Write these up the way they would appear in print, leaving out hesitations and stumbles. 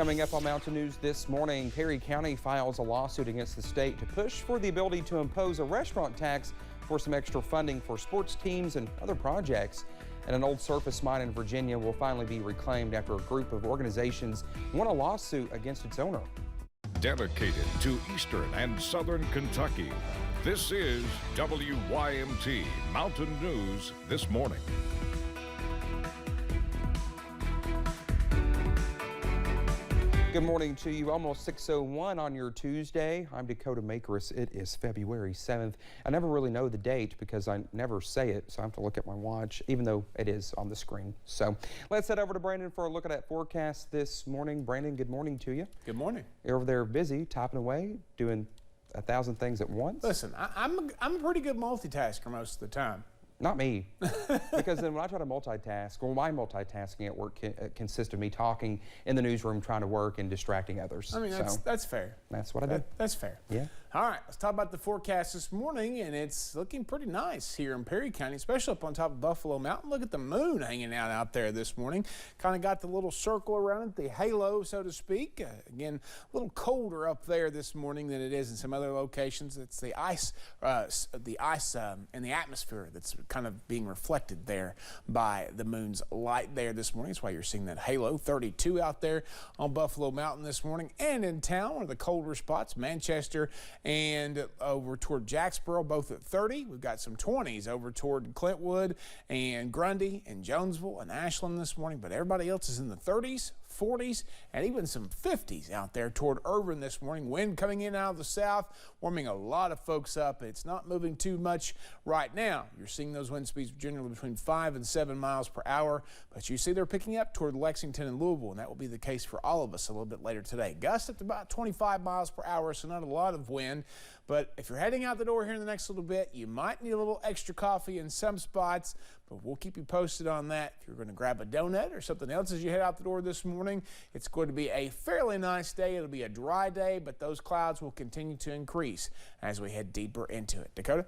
Coming up on Mountain News this morning, Perry County files a lawsuit against the state to push for the ability to impose a restaurant tax for some extra funding for sports teams and other projects. And an old surface mine in Virginia will finally be reclaimed after a group of organizations won a lawsuit against its owner. Dedicated to Eastern and Southern Kentucky, this is WYMT Mountain News This Morning. Good morning to you. Almost 6:01 on your Tuesday. I'm Dakota Makeris. It is February 7th. I never really know the date because I never say it, so I have to look at my watch, even though it is on the screen. So let's head over to Brandon for a look at that forecast this morning. Brandon, good morning to you. Good morning. You're over there busy, typing away, doing 1,000 things at once. Listen, I'm a pretty good multitasker most of the time. Not me, because then when I try to multitask, well, my multitasking at work consists of me talking in the newsroom, trying to work and distracting others. I mean, that's fair. That's what I do. That's fair. Yeah. All right, let's talk about the forecast this morning, and it's looking pretty nice here in Perry County, especially up on top of Buffalo Mountain. Look at the moon hanging out there this morning. Kind of got the little circle around it, the halo, so to speak. Again, a little colder up there this morning than it is in some other locations. It's the ice in the atmosphere that's kind of being reflected there by the moon's light there this morning. That's why you're seeing that halo. 32 out there on Buffalo Mountain this morning, and in town, one of the colder spots, Manchester and over toward Jacksboro, both at 30. We've got some 20s over toward Clintwood and Grundy and Jonesville and Ashland this morning, but everybody else is in the 30s, 40s, and even some 50s out there toward Irvin this morning. Wind coming in out of the south, warming a lot of folks up. It's not moving too much right now. You're seeing those wind speeds generally between 5 and 7 miles per hour, but you see they're picking up toward Lexington and Louisville, and that will be the case for all of us a little bit later today. Gusts at about 25 miles per hour, so not a lot of wind, but if you're heading out the door here in the next little bit, you might need a little extra coffee in some spots, but we'll keep you posted on that. If you're going to grab a donut or something else as you head out the door this morning, it's going to be a fairly nice day. It'll be a dry day, but those clouds will continue to increase as we head deeper into it. Dakota?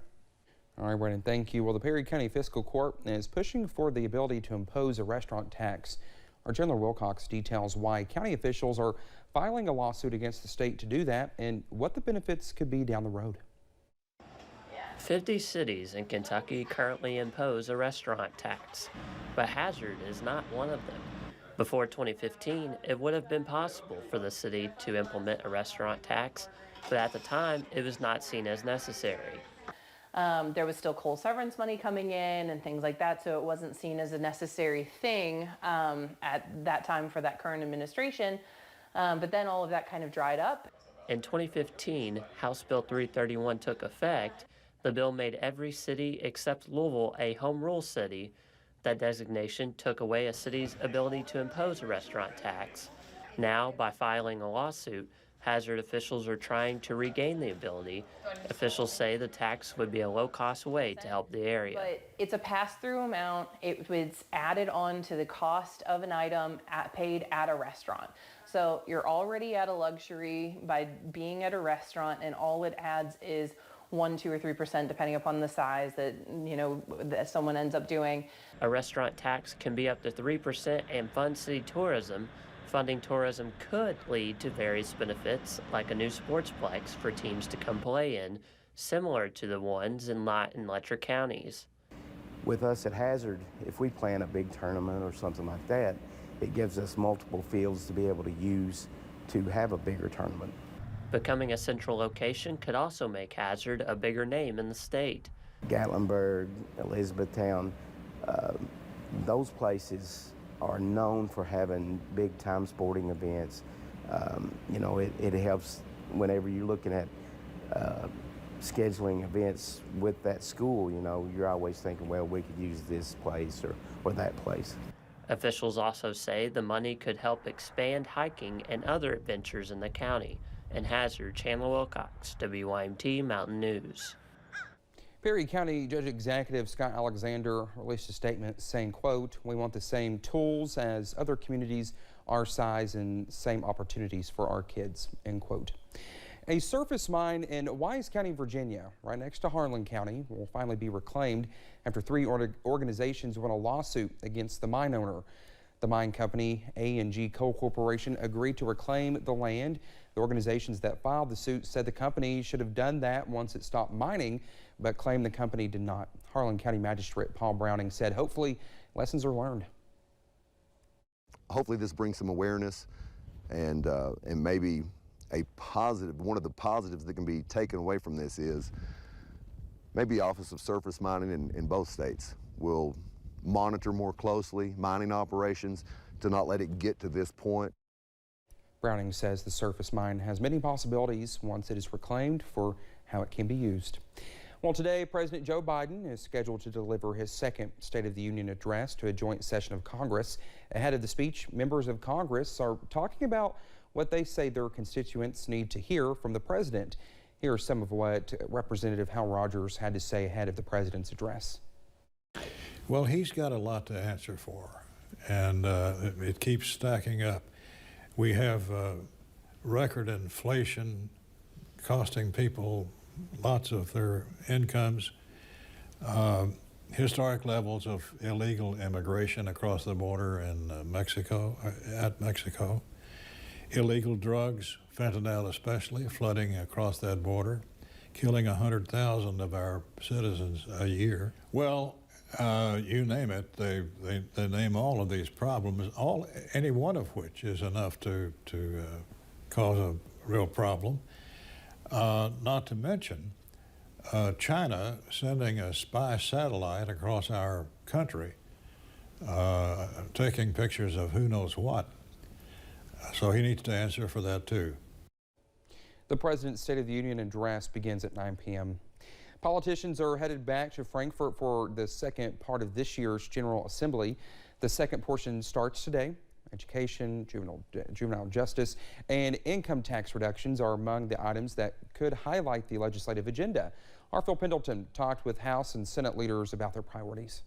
All right, Brandon, thank you. Well, the Perry County Fiscal Court is pushing for the ability to impose a restaurant tax. Our Chandler Wilcox details why county officials are filing a lawsuit against the state to do that and what the benefits could be down the road. 50 cities in Kentucky currently impose a restaurant tax, but Hazard is not one of them. Before 2015, it would have been possible for the city to implement a restaurant tax, but at the time, it was not seen as necessary. There was still coal severance money coming in and things like that, so it wasn't seen as a necessary thing at that time for that current administration, but then all of that kind of dried up. In 2015, House Bill 331 took effect. The bill made every city except Louisville a home rule city. That designation took away a city's ability to impose a restaurant tax. Now, by filing a lawsuit, Hazard officials are trying to regain the ability. Officials say the tax would be a low-cost way to help the area. But it's a pass-through amount. It was added on to the cost of an item paid at a restaurant. So you're already at a luxury by being at a restaurant, and all it adds is 1%, 2%, or 3%, depending upon the size that that someone ends up doing. A restaurant tax can be up to 3% and fund city tourism. Funding tourism could lead to various benefits, like a new sportsplex for teams to come play in, similar to the ones in Lott and Letcher counties. With us at Hazard, if we plan a big tournament or something like that, it gives us multiple fields to be able to use to have a bigger tournament. Becoming a central location could also make Hazard a bigger name in the state. Gatlinburg, Elizabethtown, those places are known for having big-time sporting events. It helps whenever you're looking at scheduling events with that school. You're always thinking, well, we could use this place or that place. Officials also say the money could help expand hiking and other adventures in the county. In Hazard, Chandler Wilcox, WYMT Mountain News. Perry County Judge Executive Scott Alexander released a statement saying, quote, "We want the same tools as other communities our size and same opportunities for our kids," end quote. A surface mine in Wise County, Virginia, right next to Harlan County, will finally be reclaimed after three organizations won a lawsuit against the mine owner. The mine company, A&G Coal Corporation, agreed to reclaim the land. The organizations that filed the suit said the company should have done that once it stopped mining, but claimed the company did not. Harlan County Magistrate Paul Browning said hopefully lessons are learned. Hopefully this brings some awareness and maybe a positive, one of the positives that can be taken away from this is maybe Office of Surface Mining in both states will monitor more closely mining operations to not let it get to this point. Browning says the surface mine has many possibilities once it is reclaimed for how it can be used. Well, today, President Joe Biden is scheduled to deliver his second State of the Union address to a joint session of Congress. Ahead of the speech, members of Congress are talking about what they say their constituents need to hear from the president. Here are some of what Representative Hal Rogers had to say ahead of the president's address. Well, he's got a lot to answer for, and it keeps stacking up. We have record inflation costing people lots of their incomes, historic levels of illegal immigration across the border in Mexico, illegal drugs, fentanyl especially, flooding across that border, killing 100,000 of our citizens a year. Well, you name it, they name all of these problems, any one of which is enough to cause a real problem. Not to mention China sending a spy satellite across our country, taking pictures of who knows what. So he needs to answer for that too. The President's State of the Union address begins at 9 p.m. Politicians are headed back to Frankfort for the second part of this year's General Assembly. The second portion starts today. Education, juvenile justice, and income tax reductions are among the items that could highlight the legislative agenda. Our Phil Pendleton talked with House and Senate leaders about their priorities.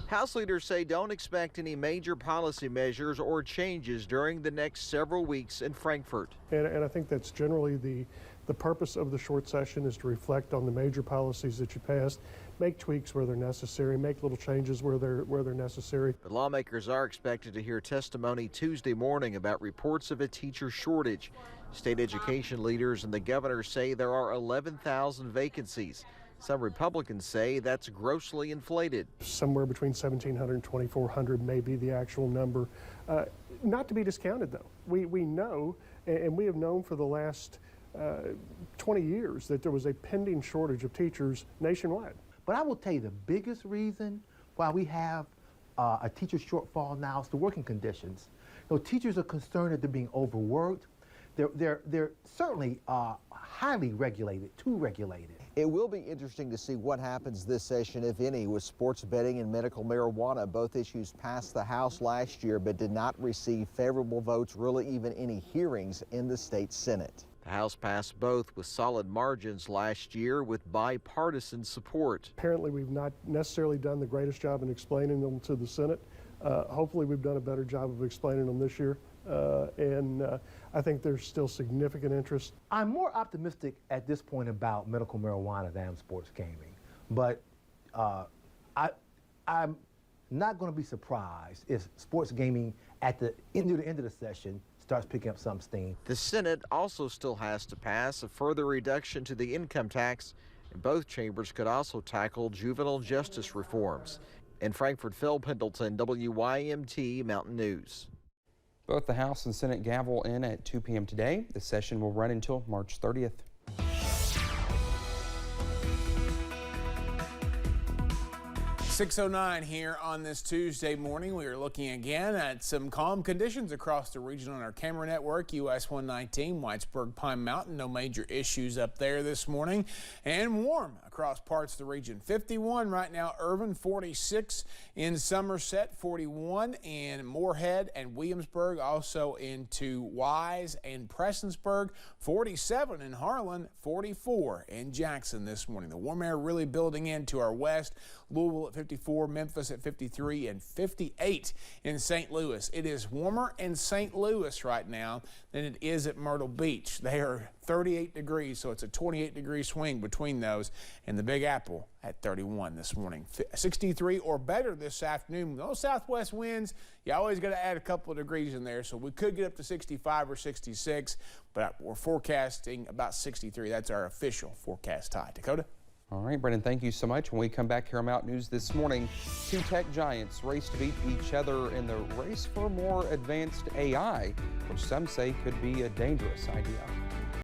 House leaders say don't expect any major policy measures or changes during the next several weeks in Frankfort. And I think that's generally the purpose of the short session, is to reflect on the major policies that you passed, make tweaks where they're necessary, make little changes where they're necessary. But lawmakers are expected to hear testimony Tuesday morning about reports of a teacher shortage. State education leaders and the governor say there are 11,000 vacancies. Some Republicans say that's grossly inflated. Somewhere between 1,700 and 2,400 may be the actual number. Not to be discounted, though. We know, and we have known for the last 20 years, that there was a pending shortage of teachers nationwide. But I will tell you the biggest reason why we have a teacher shortfall now is the working conditions. You know, teachers are concerned that they're being overworked. They're certainly highly regulated, too regulated. It will be interesting to see what happens this session, if any, with sports betting and medical marijuana. Both issues passed the House last year but did not receive favorable votes, really even any hearings in the state Senate. The House passed both with solid margins last year with bipartisan support. Apparently we've not necessarily done the greatest job in explaining them to the Senate. Hopefully we've done a better job of explaining them this year. I think there's still significant interest. I'm more optimistic at this point about medical marijuana than sports gaming, but I'm not going to be surprised if sports gaming at the end of the session starts picking up some steam. The Senate also still has to pass a further reduction to the income tax, and both chambers could also tackle juvenile justice reforms. In Frankfort, Phil Pendleton, WYMT Mountain News. Both the House and Senate gavel in at 2 p.m. today. The session will run until March 30th. 6:09 here on this Tuesday morning. We are looking again at some calm conditions across the region on our camera network. US 119, Whitesburg, Pine Mountain. No major issues up there this morning. And warm across parts of the region. 51 right now, Irvin, 46 in Somerset, 41 in Moorhead and Williamsburg, also into Wise and Prestonsburg, 47 in Harlan, 44 in Jackson this morning. The warm air really building into our west. Louisville at 54, Memphis at 53, and 58 in St. Louis. It is warmer in St. Louis right now than it is at Myrtle Beach. They are 38 degrees, so it's a 28-degree swing between those, and the Big Apple at 31 this morning. 63 or better this afternoon. Those southwest winds, you always got to add a couple of degrees in there, so we could get up to 65 or 66, but we're forecasting about 63. That's our official forecast high. Dakota? All right, Brendan, thank you so much. When we come back here on Mountain News this morning, two tech giants race to beat each other in the race for more advanced AI, which some say could be a dangerous idea.